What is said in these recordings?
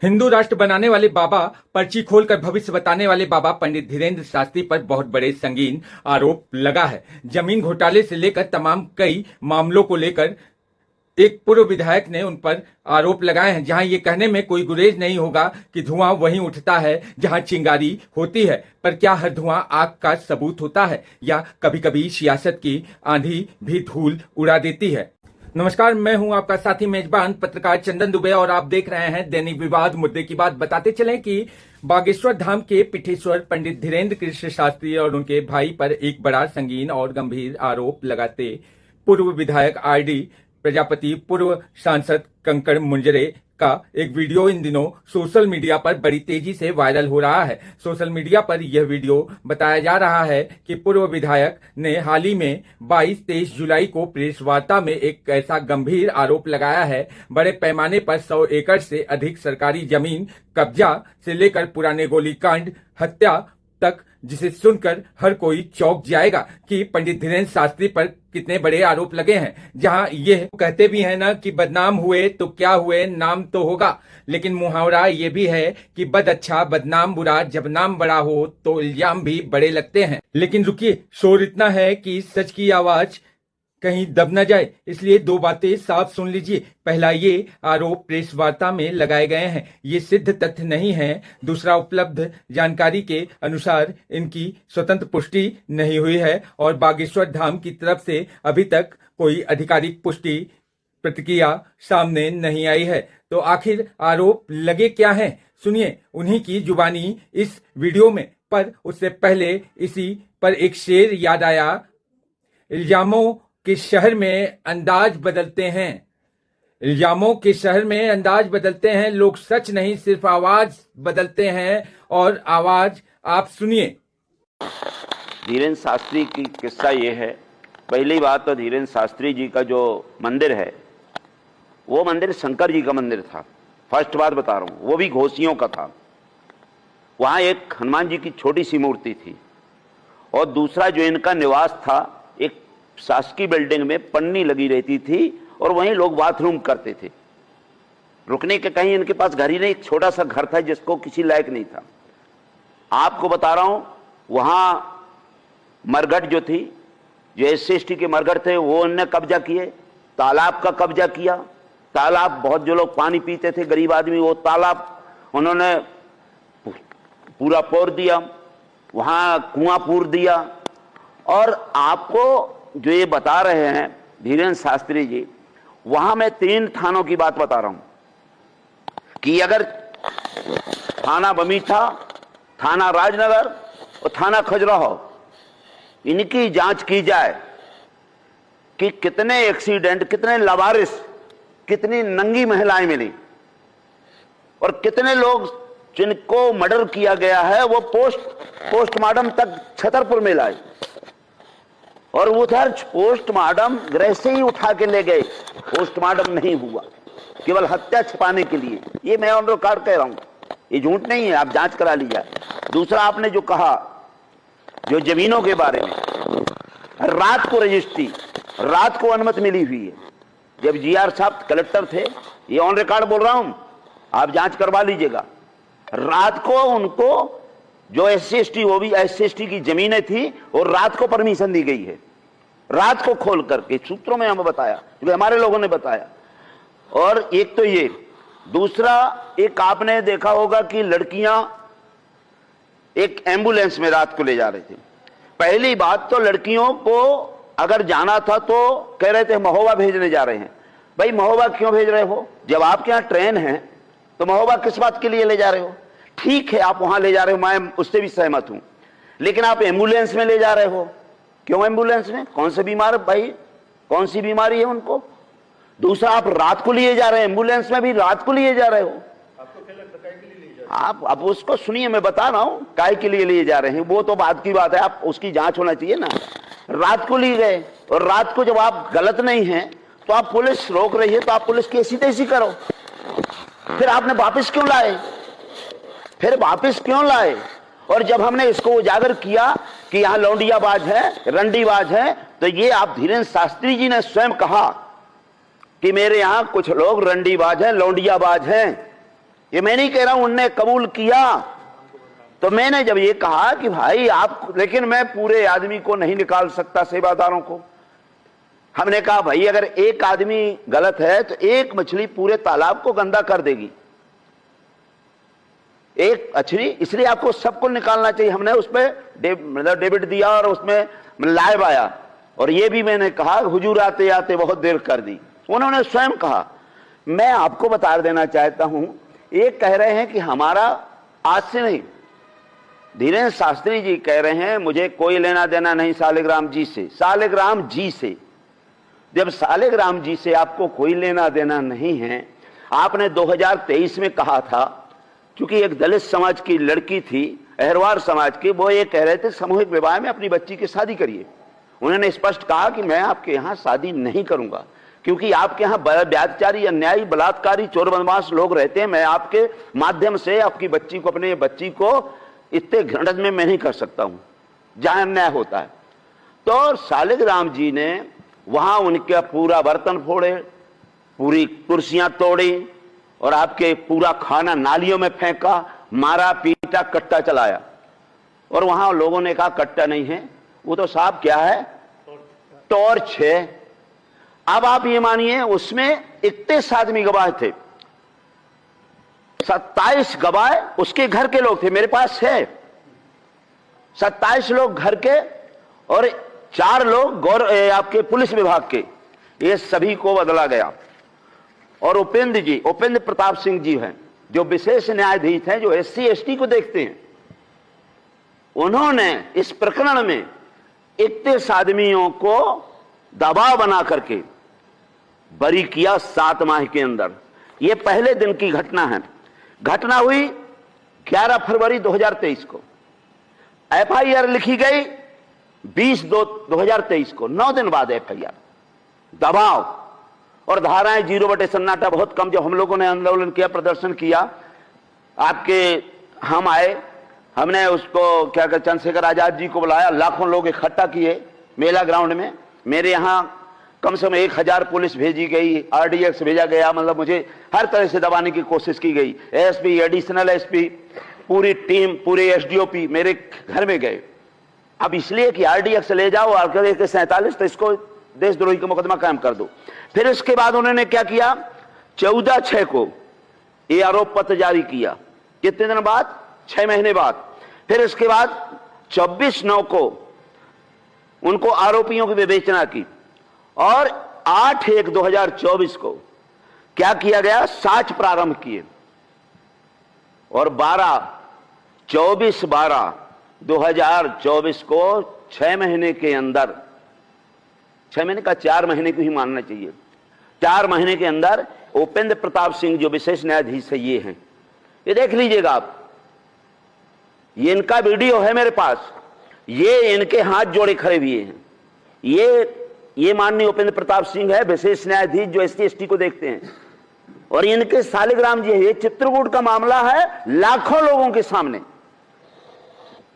हिंदू राष्ट्र बनाने वाले बाबा, पर्ची खोलकर भविष्य बताने वाले बाबा पंडित धीरेन्द्र शास्त्री पर बहुत बड़े संगीन आरोप लगा है। जमीन घोटाले से लेकर तमाम कई मामलों को लेकर एक पूर्व विधायक ने उन पर आरोप लगाए हैं, जहां ये कहने में कोई गुरेज नहीं होगा कि धुआं वहीं उठता है जहां चिंगारी होती है। पर क्या हर धुआं आग का सबूत होता है, या कभी कभी सियासत की आंधी भी धूल उड़ा देती है? नमस्कार, मैं हूं आपका साथी मेजबान पत्रकार चंदन दुबे और आप देख रहे हैं दैनिक विवाद। मुद्दे की बात बताते चलें कि बागेश्वर धाम के पीठेश्वर पंडित धीरेन्द्र कृष्ण शास्त्री और उनके भाई पर एक बड़ा संगीन और गंभीर आरोप लगाते पूर्व विधायक आरडी प्रजापति, पूर्व सांसद कंकड़ मुंजरे का एक वीडियो इन दिनों सोशल मीडिया पर बड़ी तेजी से वायरल हो रहा है। सोशल मीडिया पर यह वीडियो बताया जा रहा है कि पूर्व विधायक ने हाल ही में 22-23 जुलाई को प्रेस वार्ता में एक ऐसा गंभीर आरोप लगाया है। बड़े पैमाने पर 100 एकड़ से अधिक सरकारी जमीन कब्जा से लेकर पुराने गोलीकांड, हत्या तक, जिसे सुनकर हर कोई चौंक जाएगा कि पंडित धीरेन्द्र शास्त्री पर कितने बड़े आरोप लगे हैं। जहां ये कहते भी हैं ना कि बदनाम हुए तो क्या हुए, नाम तो होगा, लेकिन मुहावरा ये भी है कि बद अच्छा बदनाम बुरा, जब नाम बड़ा हो तो इल्जाम भी बड़े लगते हैं। लेकिन रुकिए, शोर इतना है कि सच की आवाज कहीं दब न जाए, इसलिए दो बातें साफ सुन लीजिए। पहला, ये आरोप प्रेस वार्ता में लगाए गए हैं, ये सिद्ध तथ्य नहीं है। दूसरा, उपलब्ध जानकारी के अनुसार इनकी स्वतंत्र पुष्टि नहीं हुई है और बागेश्वर धाम की तरफ से अभी तक कोई आधिकारिक पुष्टि प्रतिक्रिया सामने नहीं आई है। तो आखिर आरोप लगे क्या हैं? सुनिए उन्हीं की जुबानी इस वीडियो में। पर उससे पहले इसी पर एक शेर याद आया। इल्जामों के शहर में अंदाज बदलते हैं, इल्जामों के शहर में अंदाज बदलते हैं, लोग सच नहीं सिर्फ आवाज बदलते हैं। और आवाज आप सुनिए। धीरेन्द्र शास्त्री की किस्सा ये है। पहली बात तो धीरेन्द्र शास्त्री जी का जो मंदिर है वो मंदिर शंकर जी का मंदिर था। फर्स्ट बात बता रहा हूं, वो भी घोषियों का था। वहां एक हनुमान जी की छोटी सी मूर्ति थी और दूसरा जो इनका निवास था, एक शासकीय बिल्डिंग में पन्नी लगी रहती थी और वहीं लोग बाथरूम करते थे। रुकने के कहीं इनके पास घर ही नहीं, एक छोटा सा घर था जिसको किसी लायक नहीं था। आपको बता रहा हूं, वहां मरघट जो थी, जो SC/ST के मरघट थे, वो उन्होंने कब्जा किए। तालाब का कब्जा किया। तालाब, बहुत जो लोग पानी पीते थे गरीब आदमी, वो तालाब उन्होंने पूरा पोर दिया, वहां कुआं पूर दिया। और आपको जो ये बता रहे हैं धीरेन्द्र शास्त्री जी, वहां मैं 3 थानों की बात बता रहा हूं कि अगर थाना बमीठा, थाना राजनगर और थाना खजुराहो, इनकी जांच की जाए कि कितने एक्सीडेंट, कितने लवारिस, कितनी नंगी महिलाएं मिली और कितने लोग जिनको मर्डर किया गया है वो पोस्टमार्टम तक छतरपुर में लाए। और उधर पोस्टमार्टम गृह से ही उठा के ले गए, पोस्टमार्टम नहीं हुआ, केवल हत्या छिपाने के लिए। ये मैं ऑन रिकॉर्ड कह रहा हूं, ये झूठ नहीं है, आप जांच करा लीजिए। दूसरा, आपने जो कहा जो जमीनों के बारे में, रात को रजिस्ट्री, रात को अनुमति मिली हुई है। जब GR साहब कलेक्टर थे, ये ऑन रिकॉर्ड बोल रहा हूं, आप जांच करवा लीजिएगा। रात को उनको जो SC/ST, वो भी SC/ST की जमीनें थी और रात को परमिशन दी गई है, रात को खोल करके, सूत्रों में हमें बताया, क्योंकि हमारे लोगों ने बताया। और एक तो ये, दूसरा, एक आपने देखा होगा कि लड़कियां एक एम्बुलेंस में रात को ले जा रही थी। पहली बात तो लड़कियों को अगर जाना था तो कह रहे थे महोबा भेजने जा रहे हैं। भाई महोबा क्यों भेज रहे हो? जब आपके यहां ट्रेन है तो महोबा किस बात के लिए ले जा रहे हो? ठीक है, आप वहां ले जा रहे हो, मैं उससे भी सहमत हूं, लेकिन आप एम्बुलेंस में ले जा रहे हो। क्यों एम्बुलेंस में? कौन से बीमार भाई, कौन सी बीमारी है उनको? दूसरा, आप रात को लिए जा रहे हैं, एम्बुलेंस में भी रात को लिए जा रहे हो। आपको क्या लगता है काहे के लिए लिए जा रहे हैं? आप अब उसको सुनिए, मैं बता रहा हूं काहे के लिए जा रहे हैं, वो तो बात की बात है, आप उसकी जांच होना चाहिए ना। रात को लिए गए और रात को जब आप गलत नहीं है तो आप, पुलिस रोक रही है तो आप पुलिस की ऐसी तैसी करो। फिर आपने वापिस क्यों लाए? फिर वापिस क्यों लाए? और जब हमने इसको उजागर किया कि यहां लौंडियाबाज है, रंडीबाज है, तो ये आप धीरेन्द्र शास्त्री जी ने स्वयं कहा कि मेरे यहां कुछ लोग रंडीबाज हैं, लौंडियाबाज हैं। ये मैं नहीं कह रहा हूं उनने कबूल किया। तो मैंने जब ये कहा कि भाई आप, लेकिन मैं पूरे आदमी को नहीं निकाल सकता, सेवादारों को। हमने कहा भाई अगर एक आदमी गलत है तो एक मछली पूरे तालाब को गंदा कर देगी, एक मछली, इसलिए आपको सबको निकालना चाहिए। हमने उसमें मतलब डेबिट दिया और उसमें लाइव आया। और ये भी मैंने कहा हुजूर आते आते बहुत देर कर दी। उन्होंने स्वयं कहा। मैं आपको बता देना चाहता हूं, ये कह रहे हैं कि हमारा आज से नहीं, धीरेन्द्र शास्त्री जी कह रहे हैं मुझे कोई लेना देना नहीं सालिग्राम जी से। सालिग्राम जी से, जब सालिग्राम जी से आपको कोई लेना देना नहीं है, आपने 2023 में कहा था, क्योंकि एक दलित समाज की लड़की थी, अहरवार समाज की, वो ये कह रहे थे सामूहिक विवाह में अपनी बच्ची की शादी करिए। उन्होंने स्पष्ट कहा कि मैं आपके यहां शादी नहीं करूंगा, क्योंकि आपके यहां व्यभिचारी, अन्यायी, बलात्कारी, चोर बदमाश लोग रहते हैं। मैं आपके माध्यम से आपकी बच्ची को, अपने बच्ची को इतने घृणा में मैं नहीं कर सकता हूं जहां अन्याय होता है। तो सालिग्राम जी ने वहां उनका पूरा बर्तन फोड़े, पूरी कुर्सियां तोड़ी और आपके पूरा खाना नालियों में फेंका, मारा पीटा, कट्टा चलाया। और वहां लोगों ने कहा कट्टा नहीं है, वो तो साहब क्या है, टॉर्च है। अब आप ये मानिए उसमें 31 आदमी गवाह थे, 27 गवाह उसके घर के लोग थे, मेरे पास है 27 लोग घर के और 4 लोग आपके पुलिस विभाग के। ये सभी को बदला गया। और उपेंद्र प्रताप सिंह जी हैं, जो विशेष न्यायाधीश हैं, जो SC ST को देखते हैं, उन्होंने इस प्रकरण में 31 आदमियों को दबाव बना करके बरी किया 7 माह के अंदर। यह पहले दिन की घटना है। घटना हुई 11 फरवरी 2023 को। FIR लिखी गई 20/2/2023 को, 9 दिन बाद FIR। दबाव और धाराएं 0 सन्नाटा बहुत कम। जब हम लोगों ने आंदोलन किया, प्रदर्शन किया, आपके हम आए, हमने उसको क्या कहते चंद्रशेखर आजाद जी को बुलाया, लाखों लोग इकट्ठा किए मेला ग्राउंड में। मेरे यहां कम से कम 1000 पुलिस भेजी गई, RDX भेजा गया, मतलब मुझे हर तरह से दबाने की कोशिश की गई। ASP, एडिशनल SP, पूरी टीम, पूरे SDOP मेरे घर में गए। अब इसलिए कि RDX ले जाओ और 47 तो इसको देशद्रोही का मुकदमा कायम कर दो। फिर इसके बाद उन्होंने क्या किया, 14/6 को ये आरोप पत्र जारी किया। कितने दिन बाद? 6 महीने बाद। फिर इसके बाद 24/9 को उनको आरोपियों की विवेचना की और 8/1/2024 को क्या किया गया, साक्ष प्रारंभ किए। और 24/12/2024 को 6 महीने के अंदर, 6 महीने का 4 महीने को ही मानना चाहिए, 4 महीने के अंदर उपेंद्र प्रताप सिंह जो विशेष न्यायाधीश है, ये हैं, ये देख लीजिएगा आप, ये इनका वीडियो है मेरे पास, ये इनके हाथ जोड़े खड़े हुए हैं। ये माननीय उपेंद्र प्रताप सिंह है, विशेष न्यायाधीश जो SC ST को देखते हैं। और इनके सालिग्राम जी है। ये चित्रकूट का मामला है, लाखों लोगों के सामने,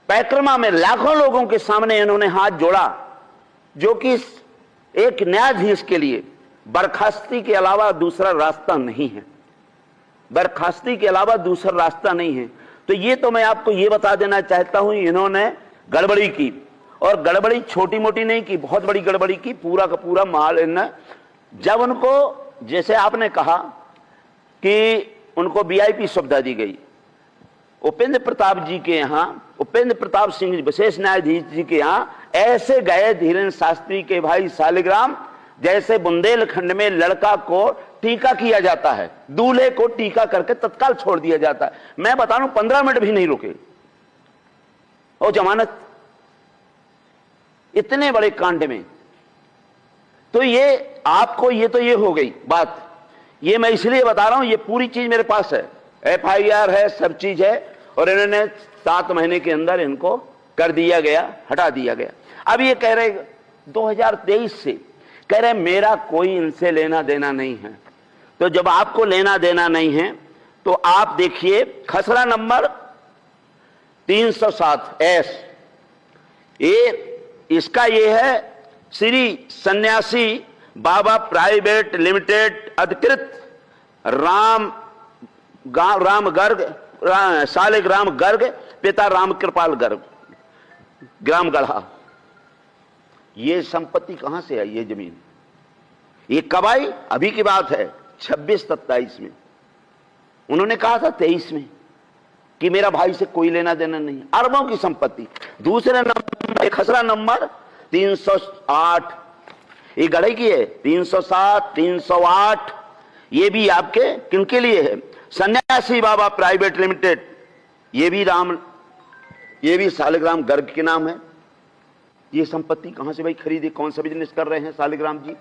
पैक्रमा में लाखों लोगों के सामने इन्होंने हाथ जोड़ा, जो कि एक न्यायाधीश के लिए बर्खास्ती के अलावा दूसरा रास्ता नहीं है। बर्खास्ती के अलावा दूसरा रास्ता नहीं है। तो ये तो मैं आपको ये बता देना चाहता हूं, इन्होंने गड़बड़ी की, और गड़बड़ी छोटी मोटी नहीं की, बहुत बड़ी गड़बड़ी की। पूरा का पूरा माल इन्हें, जब उनको, जैसे आपने कहा कि उनको VIP सुविधा दी गई, उपेंद्र प्रताप जी के यहां, उपेंद्र प्रताप सिंह विशेष न्यायाधीश जी के यहां ऐसे गए धीरेन्द्र शास्त्री के भाई सालिग्राम, जैसे बुंदेलखंड में लड़का को टीका किया जाता है, दूल्हे को टीका करके तत्काल छोड़ दिया जाता है। मैं बता रहा हूं 15 मिनट भी नहीं रुके और जमानत, इतने बड़े कांड में। तो ये आपको, ये तो ये हो गई बात। ये मैं इसलिए बता रहा हूं, ये पूरी चीज मेरे पास है, FIR है, सब चीज है। और इन्होंने 7 महीने के अंदर इनको कर दिया गया, हटा दिया गया। अब ये कह रहे 2023 से कह रहे मेरा कोई इनसे लेना देना नहीं है। तो जब आपको लेना देना नहीं है तो आप देखिए खसरा नंबर 307S, इसका ये है श्री सन्यासी बाबा प्राइवेट लिमिटेड अधिकृत राम राम गर्ग, सालिग्राम गर्ग, पिता राम कृपाल गर्ग, ग्राम गढ़ा। ये संपत्ति कहां से आई? ये जमीन ये कब आई? अभी की बात है, 26-27 में। उन्होंने कहा था 23 में कि मेरा भाई से कोई लेना देना नहीं। अरबों की संपत्ति। दूसरे नंबर, खसरा नंबर 308, ये गढ़ई की है। 307, 308 ये भी आपके किनके लिए है? सन्यासी बाबा प्राइवेट लिमिटेड, ये भी सालिग्राम गर्ग के नाम है। ये संपत्ति कहां से भाई खरीदी? कौन सा बिजनेस कर रहे हैं सालिग्राम जी?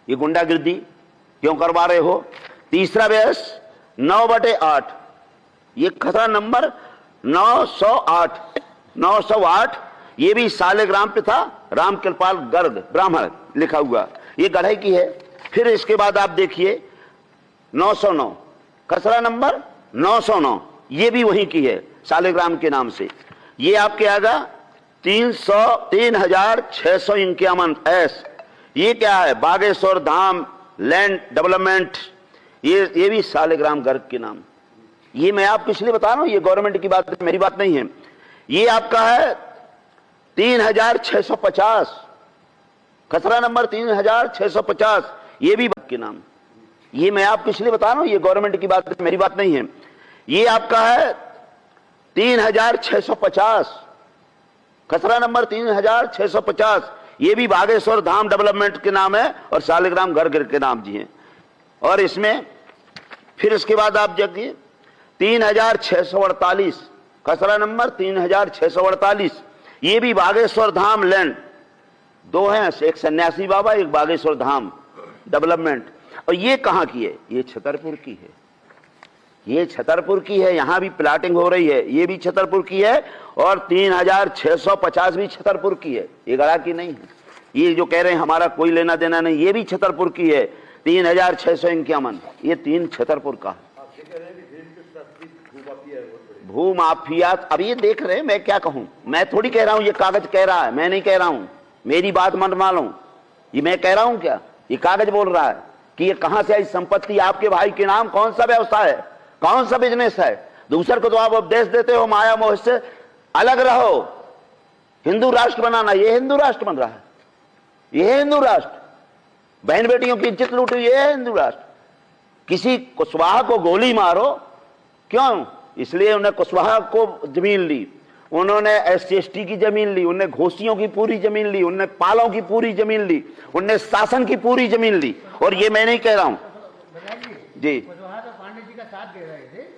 ये गुंडागिर्दी क्यों करवा रहे हो? तीसरा बेस 9/8, ये खतरा नंबर 908, ये भी सालिग्राम पे था, राम कृपाल गर्ग ब्राह्मण लिखा हुआ, ये गढ़ई की है। फिर इसके बाद आप देखिए 909, खसरा नंबर 909, ये भी वहीं की है सालिग्राम के नाम से। ये आपके आगा 3,651 एस, ये क्या है? बागेश्वर धाम लैंड डेवलपमेंट, ये भी सालिग्राम गर्ग के नाम। ये मैं आपको इसलिए बता रहा हूं, ये गवर्नमेंट की बात है, मेरी बात नहीं है। ये आपका है 3,650, खसरा नंबर 3,650, ये भी के नाम। ये मैं आपको इसलिए बता रहा हूं, ये गवर्नमेंट की बात है, मेरी बात नहीं है। ये आपका है 3,650, खसरा नंबर 3,650, ये भी बागेश्वर धाम डेवलपमेंट के नाम है और सालिग्राम गर्ग के नाम जी हैं। और इसमें फिर इसके बाद आप देखिए 3,648, खसरा नंबर 3,648, ये भी बागेश्वर धाम लैंड, दो हैं, एक सन्यासी बाबा, एक बागेश्वर धाम डेवलपमेंट। और ये कहां की है? ये छतरपुर की है। ये छतरपुर की है, यहां भी प्लाटिंग हो रही है, ये भी छतरपुर की है। और 3,650 भी छतरपुर की है, ये गढ़ा की नहीं है। ये जो कह रहे हैं हमारा कोई लेना देना नहीं, ये भी छतरपुर की है, 3,651, ये 3 छतरपुर का है। भूमाफिया, अब ये देख रहे हैं, मैं क्या कहूं? मैं थोड़ी कह रहा हूं, ये कागज कह रहा है, मैं नहीं कह रहा हूं, मेरी बात मत लो। ये मैं कह रहा हूं क्या? ये कागज बोल रहा है कि ये कहां से आई संपत्ति आपके भाई के नाम, कौन सा व्यवसाय है, कौन सा बिजनेस है। दूसरे को तो आप उपदेश देते हो माया मोह से अलग रहो, हिंदू राष्ट्र बनाना, ये हिंदू राष्ट्र बन रहा है, ये हिंदू राष्ट्र। बहन बेटियों की इज्जत लूटो, ये है हिंदू राष्ट्र। किसी कुशवाहा को गोली मारो, क्यों? इसलिए उन्हें कुशवाहा को जमीन ली, उन्होंने SC/ST की जमीन ली, उन्होंने घोषियों की पूरी जमीन ली, उन्होंने पालों की पूरी जमीन ली, उन्होंने शासन की पूरी जमीन ली। और ये मैं नहीं कह रहा हूं जी,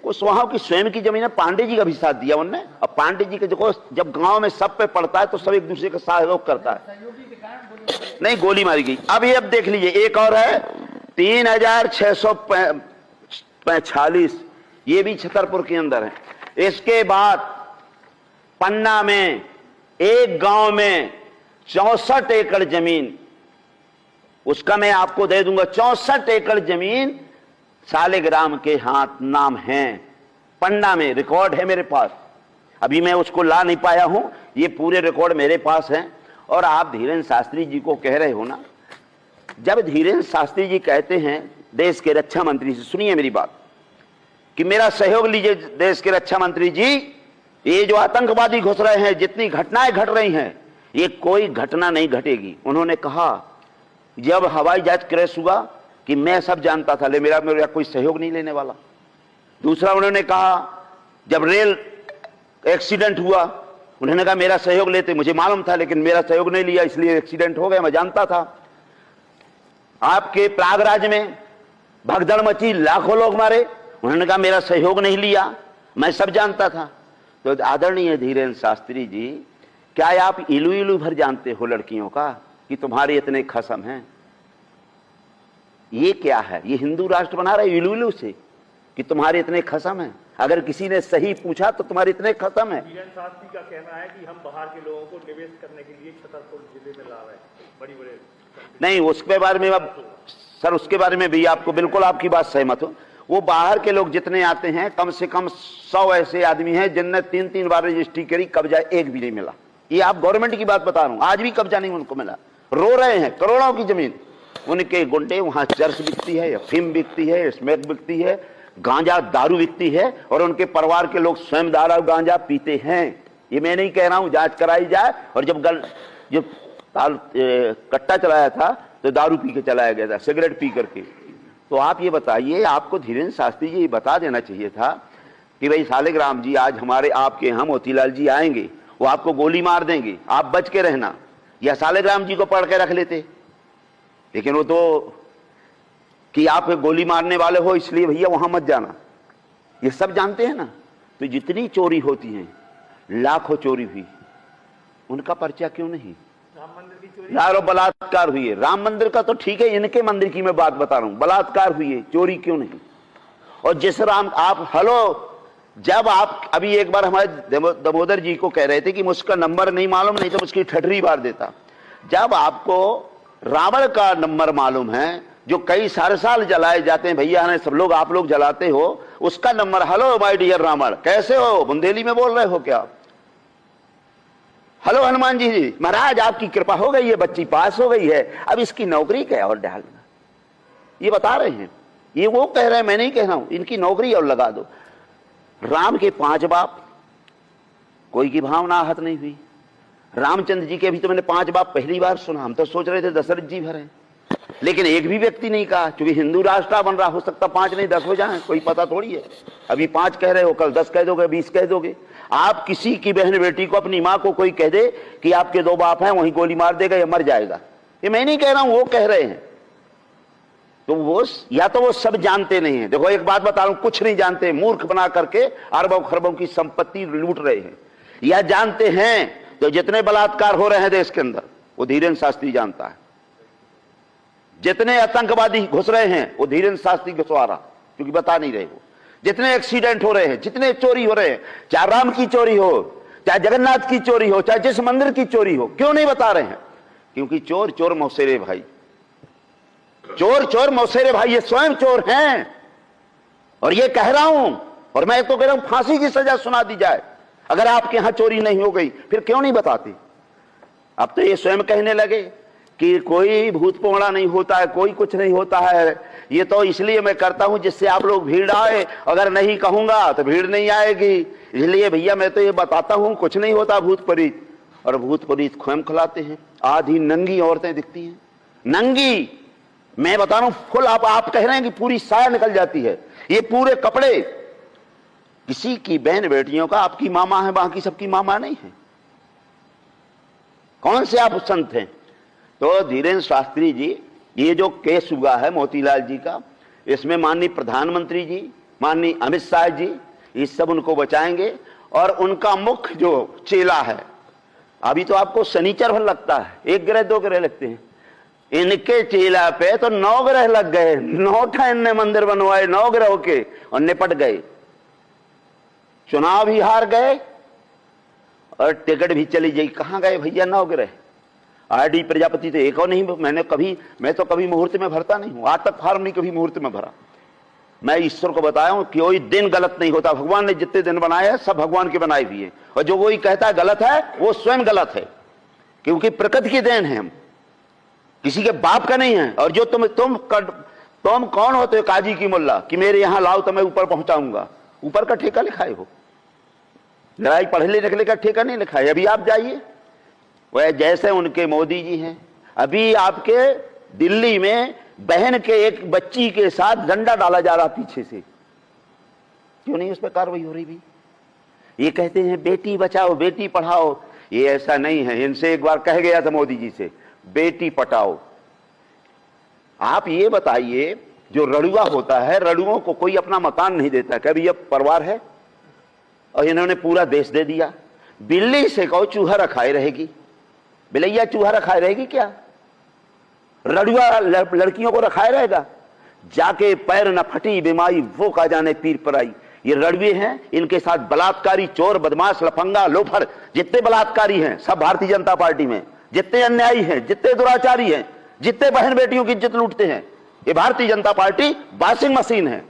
कुशवाहा की स्वयं की जमीन है, पांडे जी का भी साथ दिया उनने। और पांडे जी के देखो, जब गांव में सब पे पड़ता है तो सब एक दूसरे का सहयोग करता है, नहीं गोली मारी गई। अब देख लीजिए, एक और है 3,645, ये भी छतरपुर के अंदर है। इसके बाद पन्ना में एक गांव में 64 एकड़ जमीन, उसका मैं आपको दे दूंगा। 64 एकड़ जमीन सालिग्राम के हाथ नाम है, पन्ना में रिकॉर्ड है मेरे पास। अभी मैं उसको ला नहीं पाया हूं, ये पूरे रिकॉर्ड मेरे पास हैं। और आप धीरेन्द्र शास्त्री जी को कह रहे हो ना, जब धीरेन्द्र शास्त्री जी कहते हैं देश के रक्षा मंत्री से, सुनिए मेरी बात, कि मेरा सहयोग लीजिए देश के रक्षा मंत्री जी, ये जो आतंकवादी घुस रहे हैं, जितनी घटनाएं घट रही हैं, ये कोई घटना नहीं घटेगी। उन्होंने कहा जब हवाई जहाज क्रैश हुआ कि मैं सब जानता था, लेकिन मेरा कोई सहयोग नहीं लेने वाला। दूसरा उन्होंने कहा जब रेल एक्सीडेंट हुआ, उन्होंने कहा मेरा सहयोग लेते, मुझे मालूम था लेकिन मेरा सहयोग नहीं लिया, इसलिए एक्सीडेंट हो गया, मैं जानता था। आपके प्रयागराज में भगदड़ मची, लाखों लोग मारे, उन्होंने कहा मेरा सहयोग नहीं लिया, मैं सब जानता था। तो आदरणीय धीरेन्द्र शास्त्री जी, क्या आप इलू इलू भर जानते हो लड़कियों का कि तुम्हारे इतने खसम हैं? ये क्या है? ये हिंदू राष्ट्र बना रहे इलू इलू से कि तुम्हारे इतने खसम हैं। अगर किसी ने सही पूछा तो तुम्हारे इतने खत्म है। धीरेन्द्र शास्त्री का कहना है कि हम बाहर के लोगों को निवेश करने के लिए छतरपुर जिले में ला रहे हैं, बड़ी बड़े नहीं, उसके बारे में अब सर, उसके बारे में भी आपको बिल्कुल आपकी बात सहमत हो। वो बाहर के लोग जितने आते हैं, कम से कम 100 ऐसे आदमी हैं जिनने 3-3 बार रजिस्ट्री करी, कब्जा एक भी नहीं मिला। ये आप गवर्नमेंट की बात बता रहा हूं, आज भी कब्जा नहीं उनको मिला, रो रहे हैं करोड़ों की जमीन। उनके गुंडे वहां चर्च बिकती है, अफीम बिकती है, स्मैक बिकती है, गांजा दारू बिकती है और उनके परिवार के लोग स्वयं दारू गांजा पीते हैं। ये मैं नहीं कह रहा हूं, जांच कराई जाए। और जब कट्टा चलाया था तो दारू पी के चलाया गया था, सिगरेट पी करके। तो आप ये बताइए, आपको धीरेन्द्र शास्त्री जी ये बता देना चाहिए था कि भाई सालिग्राम जी आज हमारे आपके यहाँ मोतीलाल जी आएंगे, वो आपको गोली मार देंगे, आप बच के रहना। या सालिग्राम जी को पढ़ के रख लेते। लेकिन वो तो कि आप गोली मारने वाले हो इसलिए भैया वहां मत जाना, ये सब जानते हैं ना। तो जितनी चोरी होती है, लाखों चोरी हुई, उनका पर्चा क्यों नहीं? राम मंदिर की चोरी, यारो बलात्कार हुई है, राम मंदिर का तो ठीक है, इनके मंदिर की मैं बात बता रहा हूं। बलात्कार हुई है, चोरी क्यों नहीं? और जिस राम आप हेलो, जब आप अभी एक बार हमारे दामोदर जी को कह रहे थे कि मुझका नंबर नहीं मालूम, नहीं तो उसकी ठठरी मार देता। जब आपको रावण का नंबर मालूम है जो कई सारे साल जलाए जाते हैं, भैया ने सब लोग, आप लोग जलाते हो, उसका number, hello my dear Ravan, कैसे हो? बुंदेली में बोल रहे हो क्या? हेलो हनुमान जी, महाराज आपकी कृपा हो गई है, बच्ची पास हो गई है, अब इसकी नौकरी क्या और डालना। ये बता रहे हैं, ये वो कह रहे हैं, मैं नहीं कह रहा हूं, इनकी नौकरी और लगा दो। राम के 5 बाप, कोई की भावना आहत नहीं हुई। रामचंद्र जी के भी तो मैंने 5 बाप पहली बार सुना, हम तो सोच रहे थे दशरथ जी भरे, लेकिन एक भी व्यक्ति नहीं कहा। क्योंकि हिंदू राष्ट्र बन रहा, हो सकता 5 नहीं 10 हो जाए, कोई पता थोड़ी है। अभी 5 कह रहे हो, कल 10 कह दोगे, 20 कह दोगे। आप किसी की बहन बेटी को, अपनी मां को कोई कह दे कि आपके 2 बाप हैं, वहीं गोली मार देगा या मर जाएगा। ये मैं नहीं कह रहा हूं, वो कह रहे हैं। तो वो या तो वो सब जानते नहीं है। देखो एक बात बता रहा हूं, कुछ नहीं जानते, मूर्ख बना करके अरबों खरबों की संपत्ति लूट रहे हैं। या जानते हैं तो जितने बलात्कार हो रहे हैं देश के अंदर, वो धीरेन्द्र शास्त्री जानता है। जितने आतंकवादी घुस रहे हैं, वो धीरेन्द्र शास्त्री घुसवा रहा, क्योंकि बता नहीं रहे वो। जितने एक्सीडेंट हो रहे हैं, जितने चोरी हो रहे हैं, चाहे राम की चोरी हो, चाहे जगन्नाथ की चोरी हो, चाहे जिस मंदिर की चोरी हो, क्यों नहीं बता रहे हैं? क्योंकि चोर चोर मौसेरे भाई, चोर चोर मौसेरे भाई, ये स्वयं चोर हैं। और ये कह रहा हूं, और मैं तो कह रहा हूं फांसी की सजा सुना दी जाए अगर आपके यहां चोरी नहीं हो गई। फिर क्यों नहीं बताते? अब तो ये स्वयं कहने लगे कि कोई भूत पोंगड़ा नहीं होता है, कोई कुछ नहीं होता है, ये तो इसलिए मैं करता हूं जिससे आप लोग भीड़ आए, अगर नहीं कहूंगा तो भीड़ नहीं आएगी। इसलिए भैया मैं तो ये बताता हूं, कुछ नहीं होता भूत प्रेत। और भूत प्रेत खुम खिलाते हैं, आधी नंगी औरतें दिखती हैं, नंगी। मैं बता रहा हूं फुल, आप कह रहे हैं कि पूरी साया निकल जाती है, ये पूरे कपड़े। किसी की बहन बेटियों का आपकी मामा है, बाकी सबकी मामा नहीं है। कौन से आप संत हैं? तो धीरेन्द्र शास्त्री जी, ये जो केस हुआ है मोतीलाल जी का, इसमें माननीय प्रधानमंत्री जी, माननीय अमित शाह जी, ये सब उनको बचाएंगे। और उनका मुख्य जो चेला है, अभी तो आपको शनिचर भर लगता है, 1 ग्रह 2 ग्रह लगते हैं, इनके चेला पे तो 9 ग्रह लग गए। 9 इनने मंदिर बनवाए 9 ग्रहों के, और निपट गए। चुनाव भी हार गए और टिकट भी चली गई। कहां गए भैया 9 ग्रह? आरडी प्रजापति तो एक और नहीं, मैं तो कभी मुहूर्त में भरता नहीं हूं, आज तक फार्म नहीं कभी मुहूर्त में भरा। मैं ईश्वर को बताया हूं कि कोई दिन गलत नहीं होता। भगवान ने जितने दिन बनाए हैं सब भगवान के बनाए भी हैं, और जो कोई कहता है गलत है वो स्वयं गलत है, क्योंकि प्रकृति की देन है, हम किसी के बाप का नहीं है। और जो तुम कौन होते हो काजी की मुल्ला कि मेरे यहां लाओ तो मैं ऊपर पहुंचाऊंगा? ऊपर का ठेका लिखाए हो, लड़ाई पढ़े लिखने का ठेका नहीं लिखा है। अभी आप जाइए, वह जैसे उनके मोदी जी हैं, अभी आपके दिल्ली में बहन के एक बच्ची के साथ डंडा डाला जा रहा पीछे से, क्यों नहीं उस पर कार्रवाई हो रही भी? ये कहते हैं बेटी बचाओ बेटी पढ़ाओ, ये ऐसा नहीं है। इनसे एक बार कह गया था मोदी जी से, बेटी पटाओ। आप ये बताइए, जो रड़ुआ होता है, रड़ुओं को कोई अपना मकान नहीं देता, कभी ये परिवार है? और इन्होंने पूरा देश दे दिया। बिल्ली से कहो चूहा रखाए रहेगी, बिलैया चूहा रखाए रहेगी क्या? रड़ुआ लड़कियों को रखाए रहेगा? जाके पैर न फटी बीमारी वो का जाने पीर पर आई। ये रड़ुए हैं, इनके साथ बलात्कारी, चोर, बदमाश, लफंगा, लोफर, जितने बलात्कारी हैं सब भारतीय जनता पार्टी में, जितने अन्यायी हैं, जितने दुराचारी हैं, जितने बहन बेटियों की इज्जत लूटते हैं, ये Bharatiya Janata party washing machine है।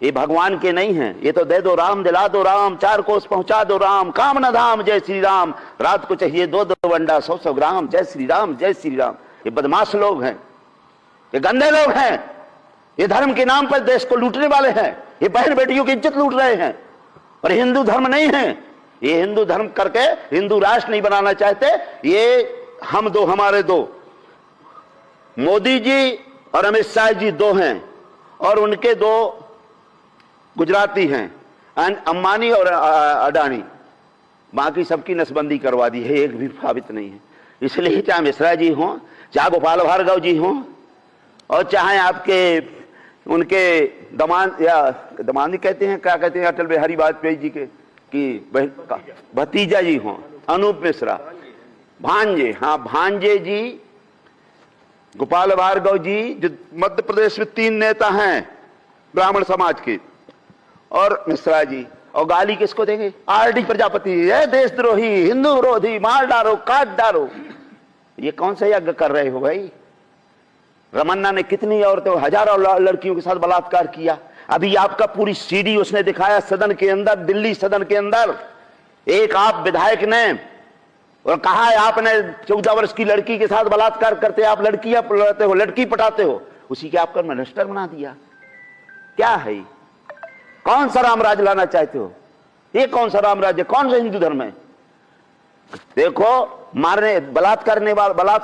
ये भगवान के नहीं है, ये तो दे दो राम, दिला दो राम, 4 कोस पहुंचा दो राम, काम न धाम जय श्री राम, रात को चाहिए 2-2 वंडा 100-100 ग्राम, जय श्री राम जय श्री राम। ये बदमाश लोग हैं, ये गंदे लोग हैं, ये धर्म के नाम पर देश को लूटने वाले हैं, ये बहन बेटियों की इज्जत लूट रहे हैं और हिंदू धर्म नहीं है। ये हिंदू धर्म करके हिंदू राष्ट्र नहीं बनाना चाहते। ये हम दो हमारे दो, मोदी जी और अमित शाह जी दो हैं और उनके दो गुजराती हैं, अंबानी और अडानी। बाकी सबकी नसबंदी करवा दी है, एक भी प्रभावित नहीं है। इसलिए चाहे मिश्रा जी हों, चाहे गोपाल भार्गव जी हों, और चाहे आपके उनके दमाद या दमाद कहते हैं, क्या कहते हैं, अटल बिहारी वाजपेयी जी के कि भतीजा जी हों, अनूप मिश्रा, भांजे, हाँ भांजे जी, गोपाल भार्गव जी, जो मध्य प्रदेश में 3 नेता हैं ब्राह्मण समाज के, और मिश्रा जी। और गाली किसको देंगे? आरडी प्रजापति, ये देशद्रोही, हिंदू विरोधी, मार डालो, काट डालो। ये कौन सा यज्ञ कर रहे हो भाई? रमन्ना ने कितनी औरतों, हजारों लड़कियों के साथ बलात्कार किया। अभी आपका पूरी सीडी उसने दिखाया सदन के अंदर, दिल्ली सदन के अंदर। एक आप विधायक ने और कहा है आपने 14 वर्ष की लड़की के साथ बलात्कार करते, आप लड़कियां पढ़ाते हो, लड़की पटाते हो, उसी के आपका मिनिस्टर बना दिया। क्या है? कौन सा रामराज लाना चाहते हो? ये कौन सा रामराज्य, कौन सा हिंदू धर्म है? देखो, मारने बलात्कार करने वाला